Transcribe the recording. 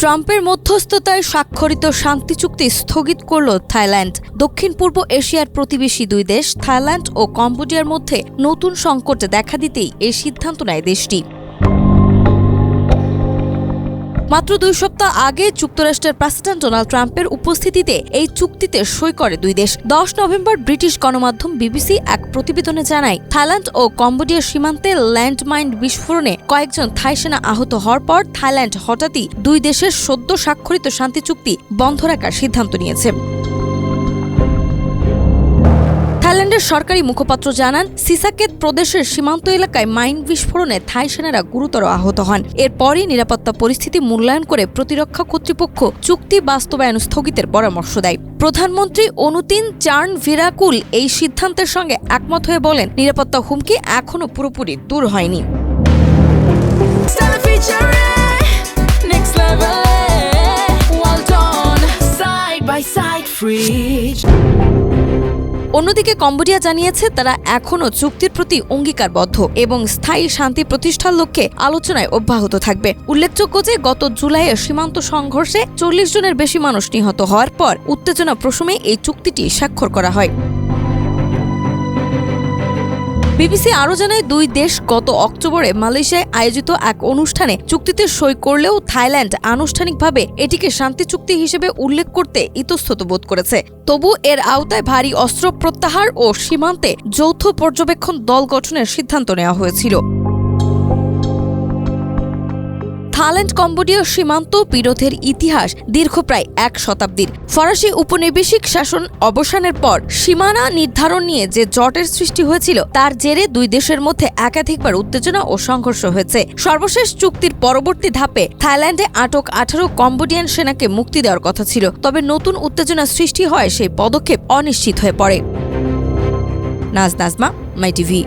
ট্রাম্পের মধ্যস্থতায় স্বাক্ষরিত শান্তি চুক্তি স্থগিত করল থাইল্যান্ড। দক্ষিণ পূর্ব এশিয়ার প্রতিবেশী দুই দেশ থাইল্যান্ড ও কম্বোডিয়ার মধ্যে নতুন সংকট দেখা দিতেই এই সিদ্ধান্ত নেয় দেশটি। মাত্র 2 সপ্তাহ আগে যুক্তরাষ্ট্রের প্রেসিডেন্ট ডোনাল্ড ট্রাম্পের উপস্থিতিতে এই চুক্তিতে সই করে দুই দেশ। 10 নভেম্বর ব্রিটিশ গণমাধ্যম বিবিসি এক প্রতিবেদনে জানায়, থাইল্যান্ড ও কম্বোডিয়ার সীমান্তে ল্যান্ডমাইন বিস্ফোরণে কয়েকজন থাই সেনা আহত হওয়ার পর থাইল্যান্ড হঠাৎই দুই দেশের সদ্য স্বাক্ষরিত শান্তি চুক্তি বন্ধ রাখার সিদ্ধান্ত নিয়েছে। থাইল্যান্ডের সরকারি মুখপাত্র জানান, সিসাকেত প্রদেশের সীমান্ত এলাকায় মাইন বিস্ফোরণে থাই সেনারা গুরুতর আহত হন। এরপরই নিরাপত্তা পরিস্থিতি মূল্যায়ন করে প্রতিরক্ষা কর্তৃপক্ষ চুক্তি বাস্তবায়ন স্থগিতের পরামর্শ দেয়। প্রধানমন্ত্রী অনুতিন চার্নভিরাকুল এই সিদ্ধান্তের সঙ্গে একমত হয়ে বলেন, নিরাপত্তা হুমকি এখনও পুরোপুরি দূর হয়নি। অন্যদিকে কম্বোডিয়া জানিয়েছে, তারা এখনও চুক্তির প্রতি অঙ্গীকারবদ্ধ এবং স্থায়ী শান্তি প্রতিষ্ঠার লক্ষ্যে আলোচনায় অব্যাহত থাকবে। উল্লেখযোগ্য যে গত জুলাইয়ে সীমান্ত সংঘর্ষে 40 জনের বেশি মানুষ নিহত হওয়ার পর উত্তেজনা প্রশমে এই চুক্তিটি স্বাক্ষর করা হয়। বিবিসি আরও জানায়, দুই দেশ গত অক্টোবরে মালয়েশিয়ায় আয়োজিত এক অনুষ্ঠানে চুক্তিতে সই করলেও থাইল্যান্ড আনুষ্ঠানিকভাবে এটিকে শান্তি চুক্তি হিসেবে উল্লেখ করতে ইতস্তত বোধ করেছে। তবু এর আওতায় ভারী অস্ত্র প্রত্যাহার ও সীমান্তে যৌথ পর্যবেক্ষণ দল গঠনের সিদ্ধান্ত নেওয়া হয়েছিল। থাইল্যান্ড কম্বোডিয়ার সীমান্ত বিরোধের ইতিহাস দীর্ঘ প্রায় 1 শতাব্দীর। ফরাসি উপনিবেশিক শাসন অবসানের পর সীমানা নির্ধারণ নিয়ে যে জটের সৃষ্টি হয়েছিল, তার জেরে দুই দেশের মধ্যে একাধিকবার উত্তেজনা ও সংঘর্ষ হয়েছে। সর্বশেষ চুক্তির পরবর্তী ধাপে থাইল্যান্ডে আটক 18 কম্বোডিয়ান সেনাকে মুক্তি দেওয়ার কথা ছিল, তবে নতুন উত্তেজনা সৃষ্টি হয় সেই পদক্ষেপ অনিশ্চিত হয়ে পড়ে। নাজমা, মাই টিভি।